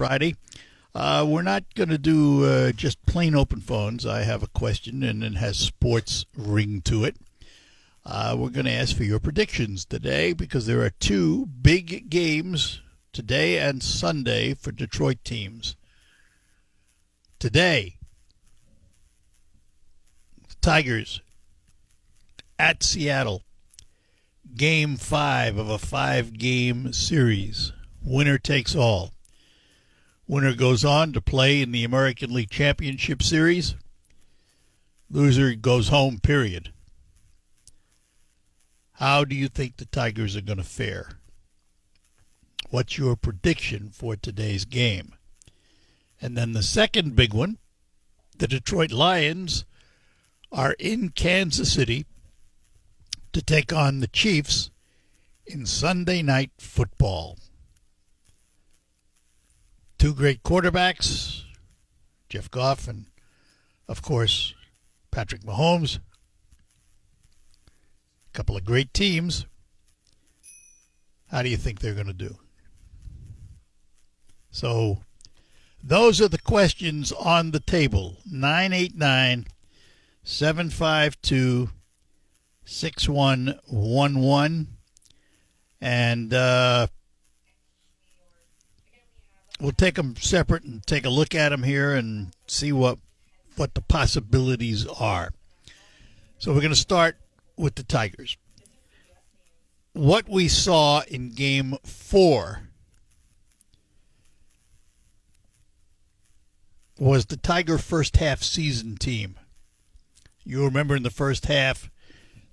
Friday. We're not going to do just plain open phones. I have a question, and it has sports ring to it. We're going to ask for your predictions today because there are two big games today and Sunday for Detroit teams. Today, the Tigers at Seattle. Game 5 of a 5-game series. Winner takes all. Winner goes on to play in the American League Championship Series. Loser goes home, period. How do you think the Tigers are going to fare? What's your prediction for today's game? And then the second big one, the Detroit Lions are in Kansas City to take on the Chiefs in Sunday Night Football. Two great quarterbacks, Jeff Goff and, of course, Patrick Mahomes. A couple of great teams. How do you think they're going to do? So, those are the questions on the table. 989-752-6111. And we'll take them separate and take a look at them here and see what the possibilities are. So we're going to start with the Tigers. What we saw in Game 4 was the Tiger first half season team. You remember in the first half,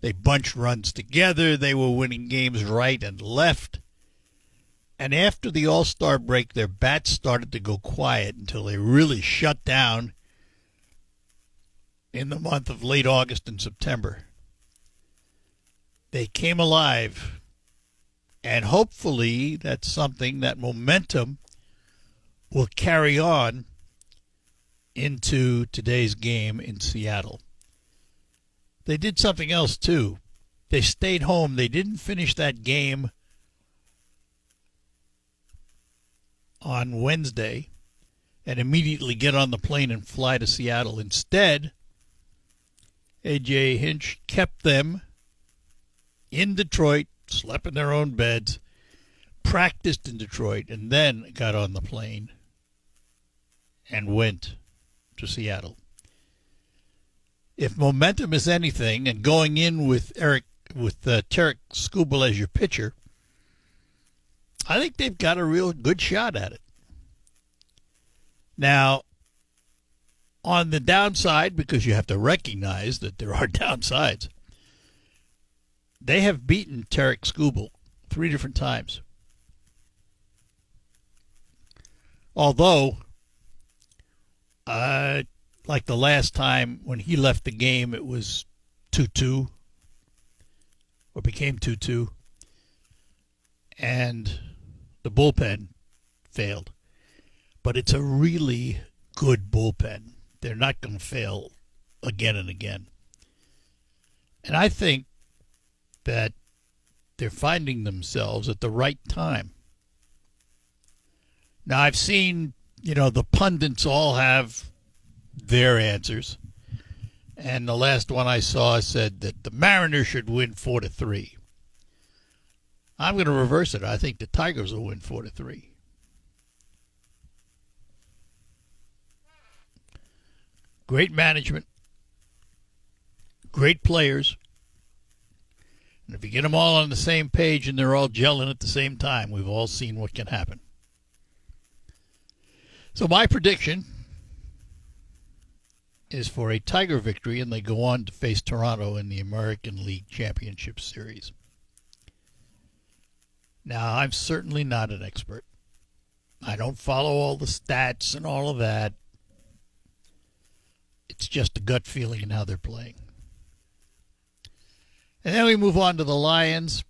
they bunched runs together. They were winning games right and left. And after the All-Star break, their bats started to go quiet until they really shut down in the month of late August and September. They came alive. And hopefully that's something, that momentum will carry on into today's game in Seattle. They did something else too. They stayed home. They didn't finish that game on Wednesday and immediately get on the plane and fly to Seattle. Instead, A.J. Hinch kept them in Detroit, slept in their own beds, practiced in Detroit, and then got on the plane and went to Seattle. If momentum is anything, and going in with Tarik Skubal as your pitcher, I think they've got a real good shot at it. Now, on the downside, because you have to recognize that there are downsides, they have beaten Tarik Skubal 3 different times. Although, like the last time when he left the game, it was 2-2, or became 2-2, and the bullpen failed. But it's a really good bullpen. They're not going to fail again and again. And I think that they're finding themselves at the right time. Now, I've seen, the pundits all have their answers. And the last one I saw said that the Mariners should win 4-3. I'm going to reverse it. I think the Tigers will win 4-3. Great management. Great players. And if you get them all on the same page and they're all gelling at the same time, we've all seen what can happen. So my prediction is for a Tiger victory, and they go on to face Toronto in the American League Championship Series. Now, I'm certainly not an expert. I don't follow all the stats and all of that. It's just a gut feeling in how they're playing. And then we move on to the Lions.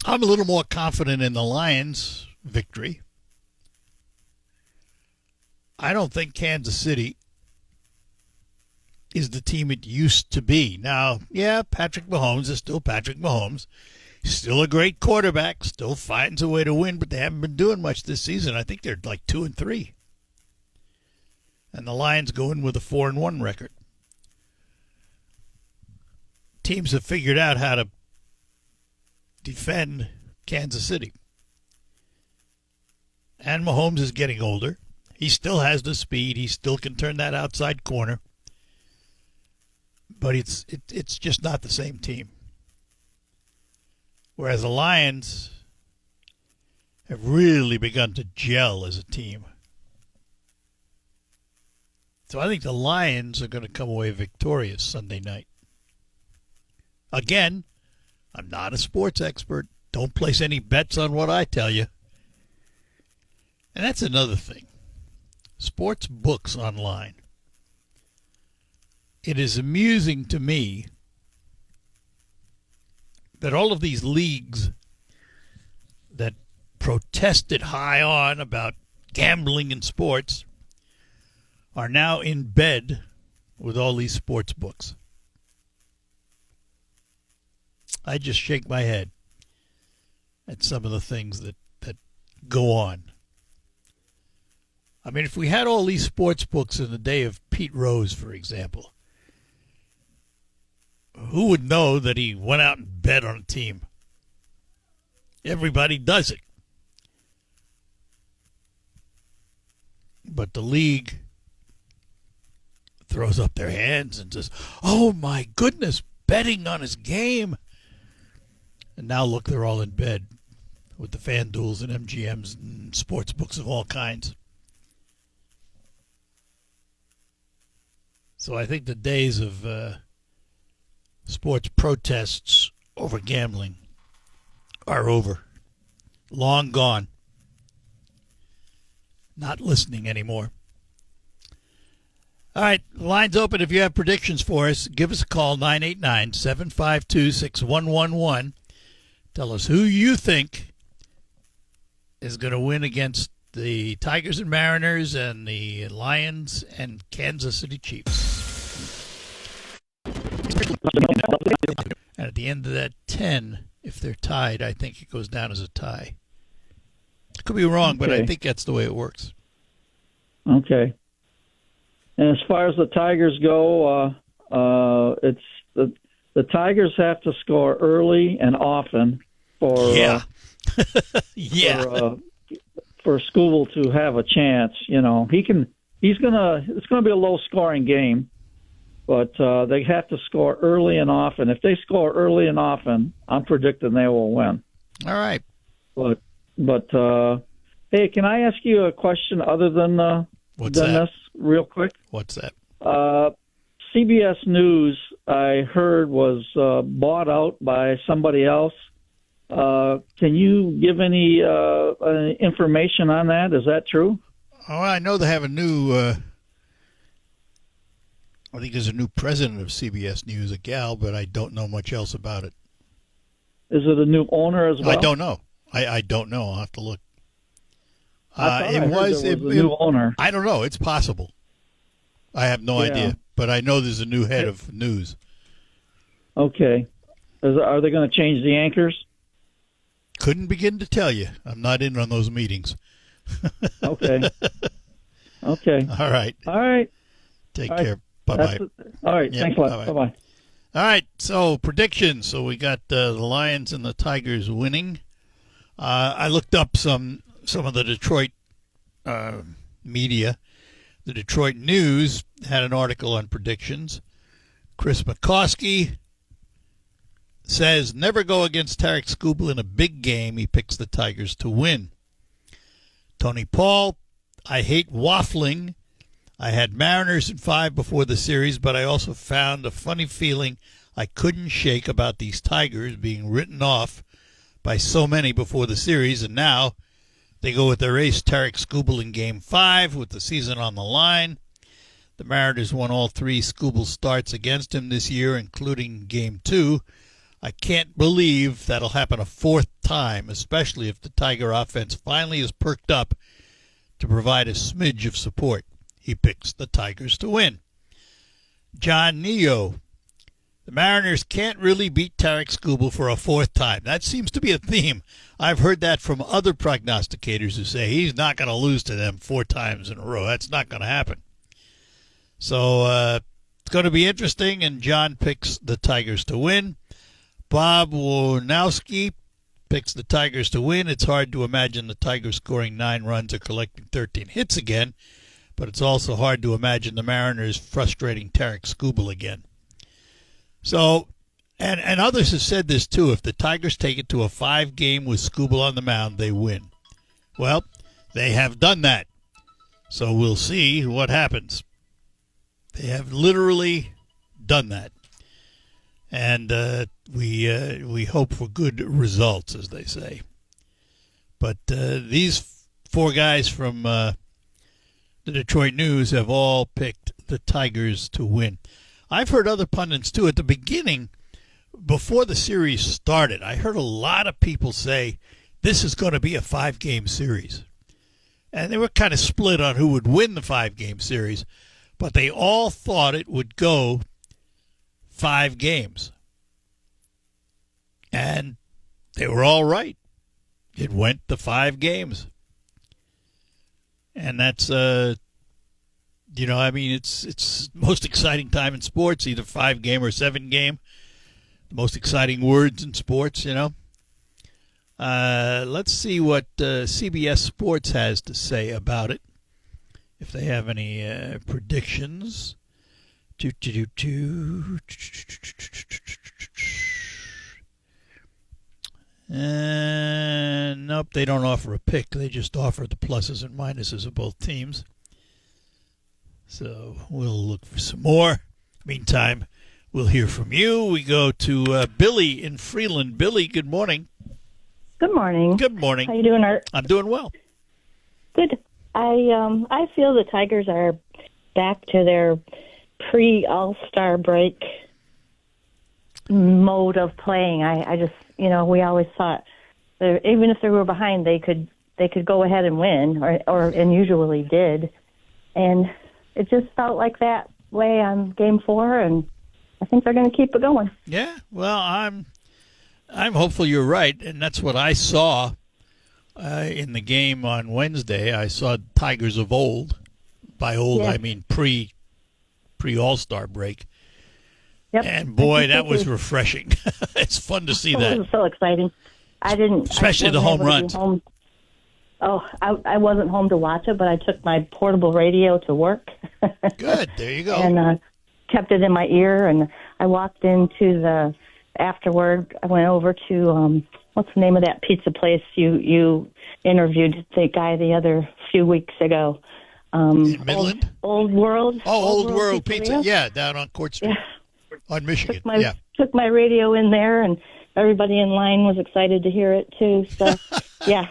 I'm a little more confident in the Lions' victory. I don't think Kansas City is the team it used to be. Now, yeah, Patrick Mahomes is still Patrick Mahomes. Still a great quarterback, still finds a way to win, but they haven't been doing much this season. I think they're like 2-3. And the Lions go in with a 4-1 record. Teams have figured out how to defend Kansas City. And Mahomes is getting older. He still has the speed. He still can turn that outside corner. But it's just not the same team. Whereas the Lions have really begun to gel as a team. So I think the Lions are going to come away victorious Sunday night. Again, I'm not a sports expert. Don't place any bets on what I tell you. And that's another thing. Sports books online. It is amusing to me that all of these leagues that protested high on about gambling in sports are now in bed with all these sports books. I just shake my head at some of the things that go on. I mean, if we had all these sports books in the day of Pete Rose, for example, who would know that he went out and bet on a team? Everybody does it. But the league throws up their hands and says, oh my goodness, betting on his game. And now look, they're all in bed with the FanDuels and MGMs and sports books of all kinds. So I think the days of sports protests over gambling are over. Long gone. Not listening anymore. All right, the line's open. If you have predictions for us, give us a call, 989-752-6111. Tell us who you think is going to win against the Tigers and Mariners and the Lions and Kansas City Chiefs. And at the end of that 10, if they're tied, I think it goes down as a tie. Could be wrong, but I think that's the way it works. Okay. And as far as the Tigers go, it's the Tigers have to score early and often for for Skubal to have a chance. You know, it's gonna be a low scoring game, but they have to score early and often. If they score early and often, I'm predicting they will win. All right. But hey, can I ask you a question other than this real quick? What's that? CBS News, I heard, was bought out by somebody else. Can you give any information on that? Is that true? Oh, I know they have a new, I think there's a new president of CBS News, a gal, but I don't know much else about it. Is it a new owner as well? I don't know. I don't know. I'll have to look. It was a new owner. I don't know. It's possible. I have no idea. But I know there's a new head of news. Okay. Are they going to change the anchors? Couldn't begin to tell you. I'm not in on those meetings. Okay. Okay. All right. All right. Take care. Bye-bye. All right. Thanks a lot. Bye-bye. All right. So predictions. So we got the Lions and the Tigers winning. I looked up some of the Detroit media. The Detroit News had an article on predictions. Chris McCoskey says, never go against Tarek Skubal in a big game. He picks the Tigers to win. Tony Paul, I hate waffling. I had Mariners in 5 before the series, but I also found a funny feeling I couldn't shake about these Tigers being written off by so many before the series, and now they go with their ace Tarek Skubal in Game 5 with the season on the line. The Mariners won all 3 Skubal starts against him this year, including Game 2. I can't believe that'll happen a 4th time, especially if the Tiger offense finally is perked up to provide a smidge of support. He picks the Tigers to win. John Neo The Mariners can't really beat Tarek Skubal for a fourth time. That seems to be a theme. I've heard that from other prognosticators who say he's not going to lose to them 4 times in a row. That's not going to happen. So it's going to be interesting, and John picks the Tigers to win. Bob Warnowski picks the Tigers to win. It's hard to imagine the Tigers scoring 9 runs or collecting 13 hits again, but it's also hard to imagine the Mariners frustrating Tarek Skubal again. So, and others have said this too, if the Tigers take it to a 5-game with Skubal on the mound, they win. Well, they have done that. So we'll see what happens. They have literally done that. And we hope for good results, as they say. But these 4 guys from the Detroit News have all picked the Tigers to win. I've heard other pundits, too. At the beginning, before the series started, I heard a lot of people say this is going to be a 5-game series. And they were kind of split on who would win the 5-game series, but they all thought it would go 5 games. And they were all right. It went to 5 games. And that's, it's the most exciting time in sports, either 5-game or 7-game. The most exciting words in sports, Let's see what CBS Sports has to say about it, if they have any predictions. Nope, they don't offer a pick. They just offer the pluses and minuses of both teams. So we'll look for some more. Meantime, we'll hear from you. We go to Billy in Freeland. Billy, good morning. Good morning. Good morning. How you doing, Art? I'm doing well. Good. I feel the Tigers are back to their pre-All-Star break mode of playing. I just, we always thought even if they were behind, they could go ahead and win, and usually did. And it just felt like that way on Game 4, and I think they're going to keep it going. Yeah, well, I'm hopeful you're right, and that's what I saw in the game on Wednesday. I saw Tigers of old. By old, yeah. I mean pre-All-Star break. Yep. And boy, that was refreshing. It's fun to see that. It was so exciting. Especially the home runs. I wasn't home to watch it, but I took my portable radio to work. Good. There you go. And kept it in my ear, and I walked into afterward, I went over to, what's the name of that pizza place you interviewed the guy the other few weeks ago? In Midland? Old World. Oh, Old World Pizza. Yeah, down on Court Street. Yeah. On Michigan. Took my radio in there, and everybody in line was excited to hear it, too. So, yeah.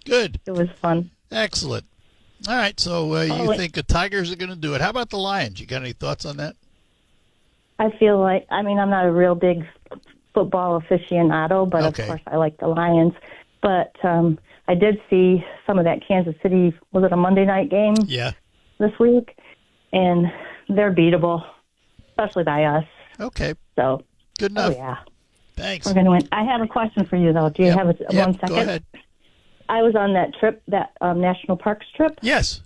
Good. It was fun. Excellent. All right, so you think the Tigers are going to do it. How about the Lions? You got any thoughts on that? I feel like, I'm not a real big football aficionado, but okay. Of course I like the Lions. But I did see some of that Kansas City, was it a Monday night game? Yeah. This week? And they're beatable, especially by us. Okay. So. Good enough. Oh, yeah. Thanks. We're going to win. I have a question for you, though. Do you have 1 second? Go ahead. I was on that trip, that National Parks trip. Yes.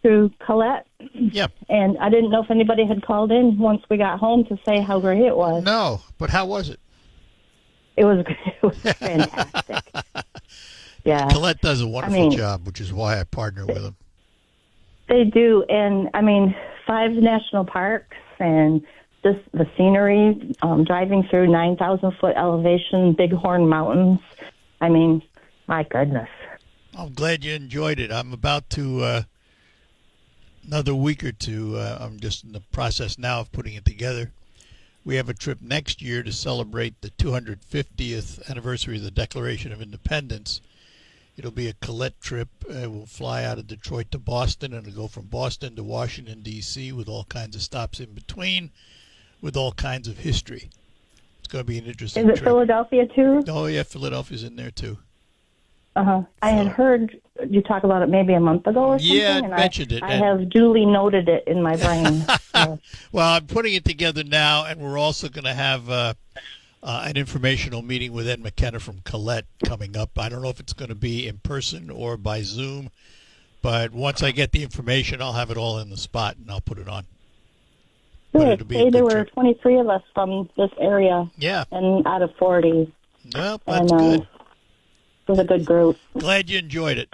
Through Colette. Yep. And I didn't know if anybody had called in once we got home to say how great it was. No, but how was it? It was fantastic. Yeah. Colette does a wonderful job, which is why I partner with them. They do, and 5 national parks and just the scenery, driving through 9,000-foot elevation, Bighorn Mountains. My goodness. I'm glad you enjoyed it. I'm about to, another week or two, I'm just in the process now of putting it together. We have a trip next year to celebrate the 250th anniversary of the Declaration of Independence. It'll be a Colette trip. We'll fly out of Detroit to Boston, and it'll go from Boston to Washington, D.C., with all kinds of stops in between, with all kinds of history. It's going to be an interesting trip. Is it Philadelphia, too? Oh, yeah, Philadelphia's in there, too. Uh-huh. I had heard you talk about it maybe a month ago or something. Yeah, I mentioned it. I have duly noted it in my brain. Well, I'm putting it together now, and we're also going to have an informational meeting with Ed McKenna from Colette coming up. I don't know if it's going to be in person or by Zoom, but once I get the information, I'll have it all in the spot, and I'll put it on. Good. Hey, there were 23 of us from this area. Yeah. And out of 40. Well, that's good. It was a good group. Glad you enjoyed it.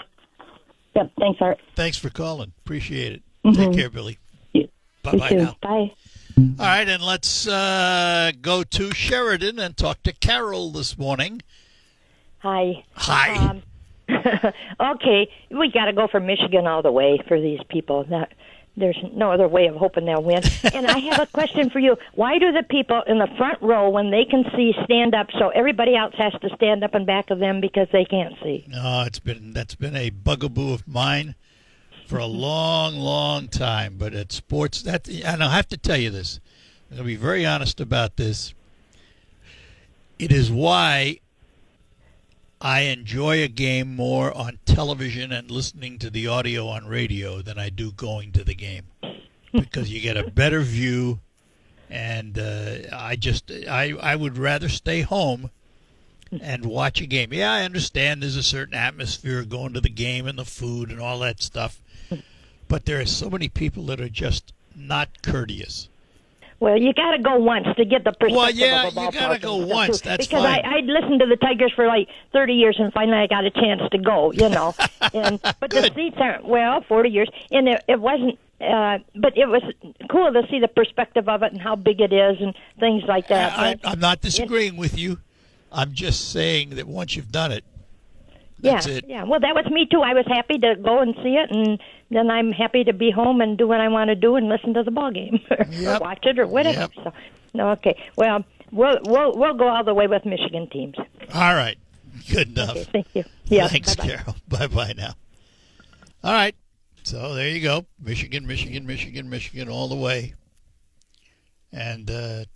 Yep. Thanks, Art. Thanks for calling. Appreciate it. Mm-hmm. Take care, Billy. Bye-bye now. Bye. All right, and let's go to Sheridan and talk to Carol this morning. Hi. Hi. Okay, we got to go for Michigan all the way for these people. There's no other way of hoping they'll win. And I have a question for you. Why do the people in the front row, when they can see, stand up so everybody else has to stand up in back of them because they can't see? No, that's been a bugaboo of mine for a long, long time. But at sports, and I'll have to tell you this. I'm going to be very honest about this. It is why I enjoy a game more on television and listening to the audio on radio than I do going to the game, because you get a better view, and I would rather stay home and watch a game. Yeah, I understand there's a certain atmosphere going to the game and the food and all that stuff, but there are so many people that are just not courteous. Well, you got to go once to get the perspective Well, yeah, of a ballpark. you got to go once. That's because fine. I'd listened to the Tigers for like 30 years, and finally I got a chance to go, But the seats aren't, 40 years. And it wasn't, but it was cool to see the perspective of it and how big it is and things like that. I'm not disagreeing with you. I'm just saying that once you've done it, that's it. Yeah, well, that was me too. I was happy to go and see it, and then I'm happy to be home and do what I want to do and listen to the ball game or watch it or whatever. Yep. So, no, okay. Well, we'll go all the way with Michigan teams. All right, good enough. Okay, thank you. Yeah, thanks, bye-bye. Carol. Bye now. All right, so there you go. Michigan, all the way, and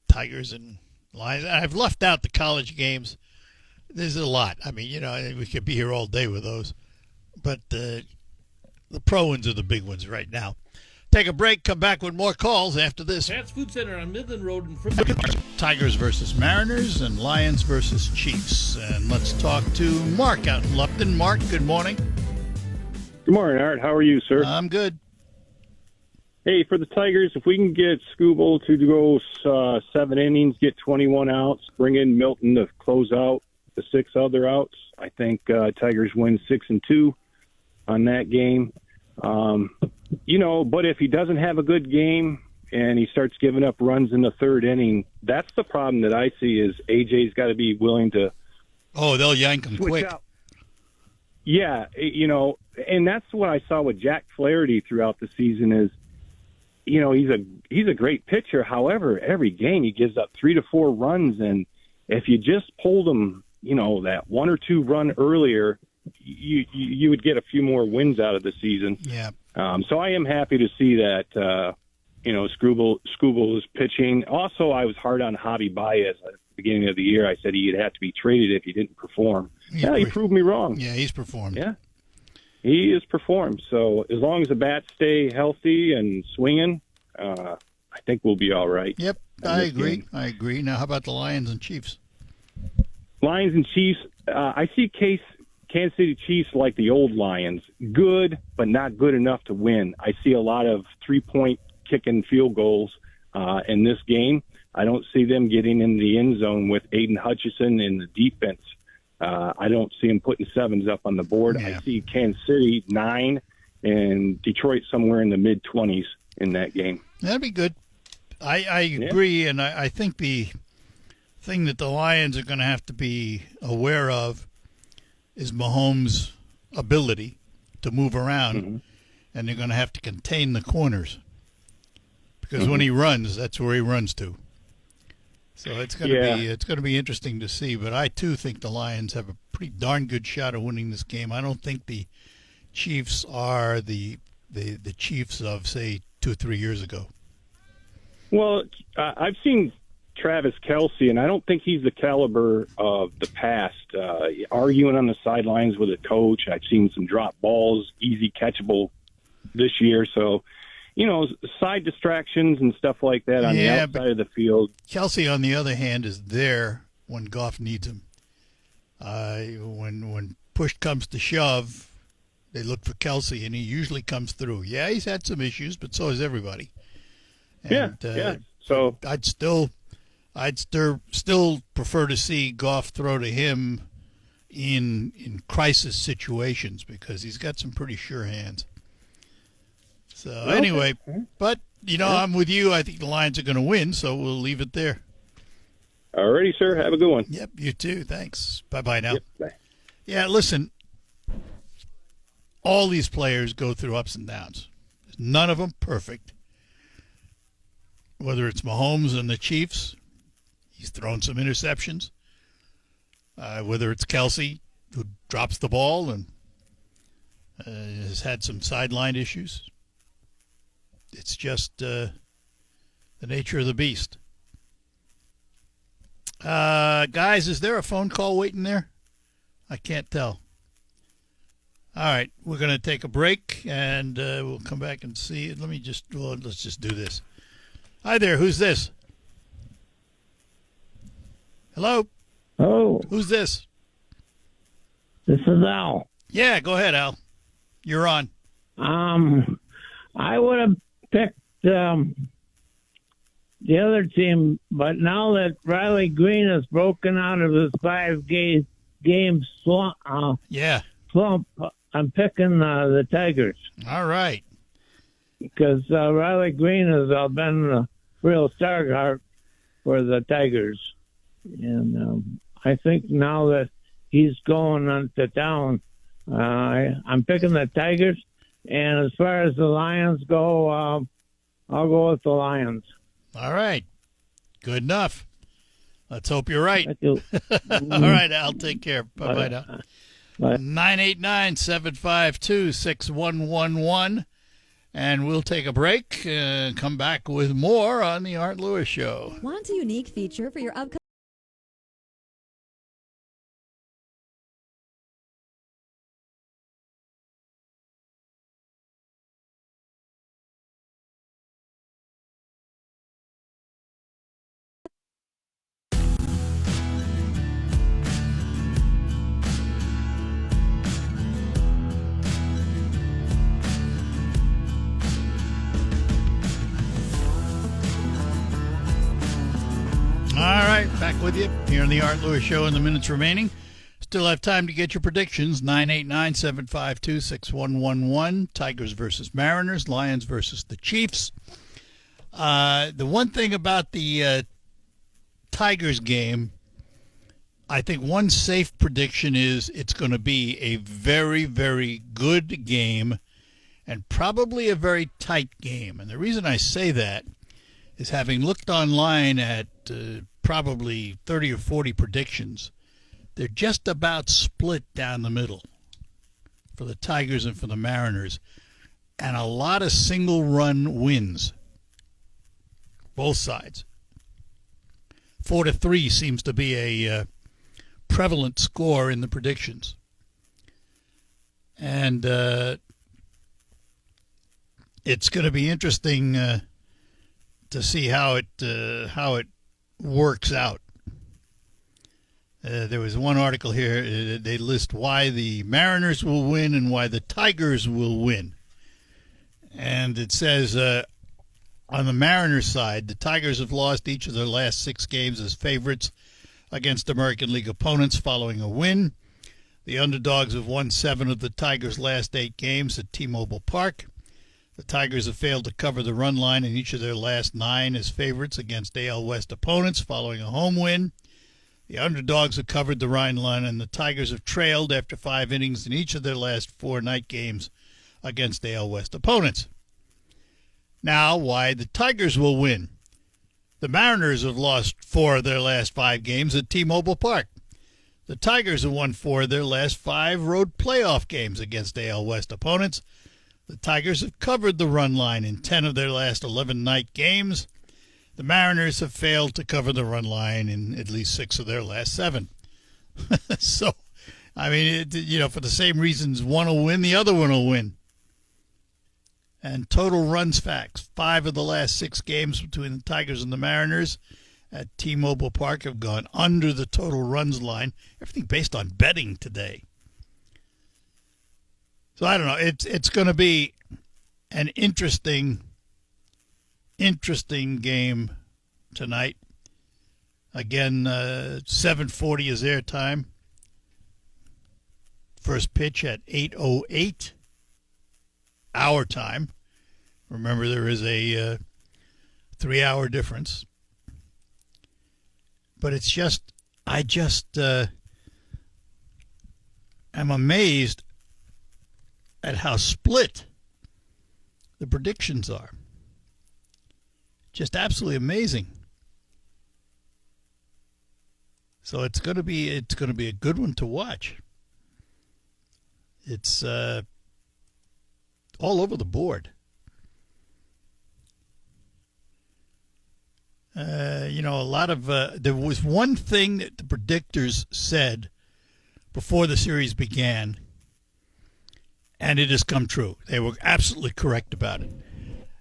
Tigers and Lions. I've left out the college games. There's a lot. I mean, we could be here all day with those. But the pro ones are the big ones right now. Take a break. Come back with more calls after this. Pat's Food Center on Midland Road in Tigers versus Mariners and Lions versus Chiefs. And let's talk to Mark out in Lupton. Mark, good morning. Good morning, Art. How are you, sir? I'm good. Hey, for the Tigers, if we can get Skubal to go 7 innings, get 21 outs, bring in Milton to close out the 6 other outs, I think Tigers win 6-2 on that game. But if he doesn't have a good game and he starts giving up runs in the 3rd inning, that's the problem that I see is AJ's got to be willing to they'll yank him switch quick. out. Yeah, and that's what I saw with Jack Flaherty throughout the season is, he's a great pitcher. However, every game he gives up 3 to 4 runs, and if you just pulled him, that 1 or 2 run earlier, you would get a few more wins out of the season. Yeah. So I am happy to see that, Skubal is pitching. Also, I was hard on Javi Baez at the beginning of the year. I said he'd have to be traded if he didn't perform. He proved me wrong. Yeah, he's performed. Yeah, he has performed. So as long as the bats stay healthy and swinging, I think we'll be all right. Yep, I agree. Now, how about the Lions and Chiefs? Lions and Chiefs, I see Kansas City Chiefs like the old Lions. Good, but not good enough to win. I see a lot of 3-point kicking field goals in this game. I don't see them getting in the end zone with Aiden Hutchinson in the defense. I don't see them putting 7s up on the board. Yeah. I see Kansas City 9 and Detroit somewhere in the mid-20s in that game. That'd be good. I agree, and I think the thing that the Lions are going to have to be aware of is Mahomes' ability to move around, and they're going to have to contain the corners because when he runs, that's where he runs to. So it's going to be interesting to see. But I too think the Lions have a pretty darn good shot of winning this game. I don't think the Chiefs are the Chiefs of say 2 or 3 years ago. Well, I've seen Travis Kelce, and I don't think he's the caliber of the past. Arguing on the sidelines with a coach, I've seen some drop balls, easy catchable this year. So, side distractions and stuff like that on the outside of the field. Kelsey, on the other hand, is there when Goff needs him. When push comes to shove, they look for Kelsey, and he usually comes through. Yeah, he's had some issues, but so has everybody. And, yeah. So I'd still prefer to see Goff throw to him in crisis situations because he's got some pretty sure hands. So anyway, but I'm with you. I think the Lions are going to win, so we'll leave it there. Alrighty, sir. Have a good one. Yep, you too. Thanks. Bye now. Yep, bye. Yeah, listen. All these players go through ups and downs. None of them perfect. Whether it's Mahomes and the Chiefs, he's thrown some interceptions. Whether it's Kelsey, who drops the ball and has had some sideline issues. It's just the nature of the beast. Guys, is there a phone call waiting there? I can't tell. All right, we're going to take a break, and we'll come back and see. Let's just do this. Hi there, who's this? Hello? Oh, Who's this? this is Al. Yeah, go ahead, Al. You're on. I would have picked the other team, but now that Riley Green has broken out of his 5-game slump, I'm picking the Tigers All right. because Riley Green has been a real star for the Tigers, and I think now that he's going on to town, I'm picking the Tigers. And as far as the Lions go, I'll go with the Lions. All right. Good enough. Let's hope you're right. Thank you. All right, Al. Take care. Bye-bye now. Bye. 989-752-6111. And we'll take a break and come back with more on the Art Lewis Show. Want a unique feature for your upcoming... All right, back with you here on the Art Lewis Show in the minutes remaining. Still have time to get your predictions. 989-752-6111. Tigers versus Mariners. Lions versus the Chiefs. The one thing about the Tigers game, I think one safe prediction is it's going to be a very, very good game and probably a very tight game. And the reason I say that is having looked online at probably 30 or 40 predictions, they're just about split down the middle for the Tigers and for the Mariners, and a lot of single-run wins, both sides. 4-3 seems to be a prevalent score in the predictions. And it's going to be interesting to see how it works out. There was one article here. They list why the Mariners will win and why the Tigers will win. And it says on the Mariners side, the Tigers have lost each of their last 6 games as favorites against American League opponents following a win. The underdogs have won 7 of the Tigers' last 8 games at T-Mobile Park. The Tigers have failed to cover the run line in each of their last 9 as favorites against AL West opponents following a home win. The underdogs have covered the run line, and the Tigers have trailed after 5 innings in each of their last 4 night games against AL West opponents. Now, why the Tigers will win. The Mariners have lost 4 of their last 5 games at T-Mobile Park. The Tigers have won 4 of their last 5 road playoff games against AL West opponents. The Tigers have covered the run line in 10 of their last 11 night games. The Mariners have failed to cover the run line in at least 6 of their last 7. So, I mean, for the same reasons, one will win, the other one will win. And total runs facts. 5 of the last 6 games between the Tigers and the Mariners at T-Mobile Park have gone under the total runs line. Everything based on betting today. So I don't know. It's going to be an interesting game tonight. Again, 7:40 is their time. First pitch at 8:08 our time. Remember, there is a 3-hour difference. But it's just, I am amazed at how split the predictions are. Just absolutely amazing. So it's going to be a good one to watch. It's all over the board. A lot of there was one thing that the predictors said before the series began, and it has come true. They were absolutely correct about it.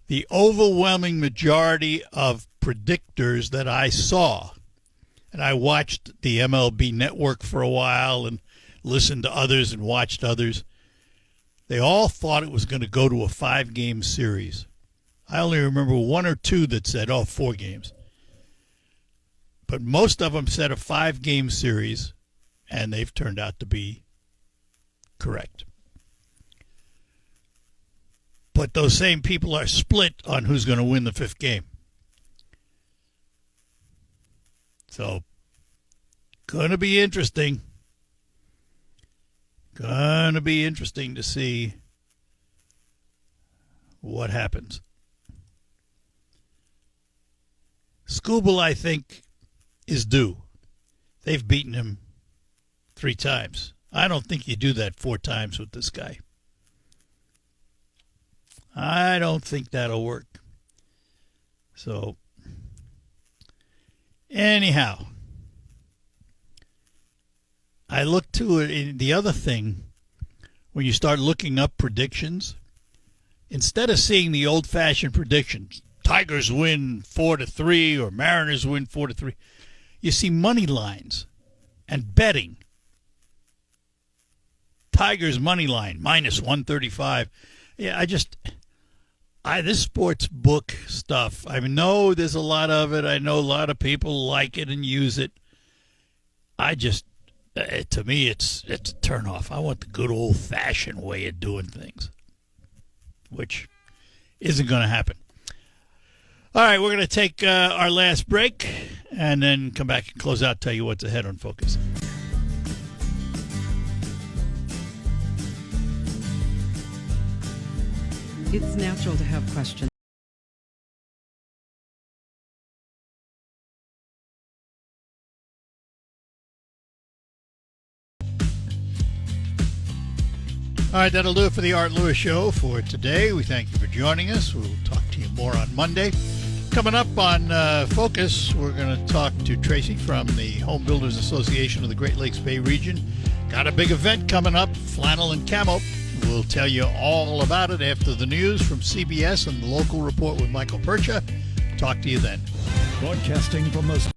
The overwhelming majority of predictors that I saw, and I watched the MLB Network for a while and listened to others and watched others, they all thought it was going to go to a 5-game series. I only remember 1 or 2 that said, 4 games. But most of them said a 5-game series, and they've turned out to be correct. But those same people are split on who's going to win the 5th game. So, going to be interesting. Going to be interesting to see what happens. Skubal, I think, is due. They've beaten him 3 times. I don't think you do that 4 times with this guy. I don't think that'll work. So, anyhow, I look to it. The other thing, when you start looking up predictions, instead of seeing the old-fashioned predictions, Tigers win 4-3 or Mariners win 4-3, you see money lines and betting. Tigers money line minus 135. Yeah, this sports book stuff, I know there's a lot of it. I know a lot of people like it and use it. To me, it's a turnoff. I want the good old-fashioned way of doing things, which isn't going to happen. All right, we're going to take our last break and then come back and close out, tell you what's ahead on Focus. It's natural to have questions. All right, that'll do it for the Art Lewis Show for today. We thank you for joining us. We'll talk to you more on Monday. Coming up on Focus, we're going to talk to Tracy from the Home Builders Association of the Great Lakes Bay region. Got a big event coming up, Flannel and Camo. We'll tell you all about it after the news from CBS and the local report with Michael Percha. Talk to you then. Broadcasting from the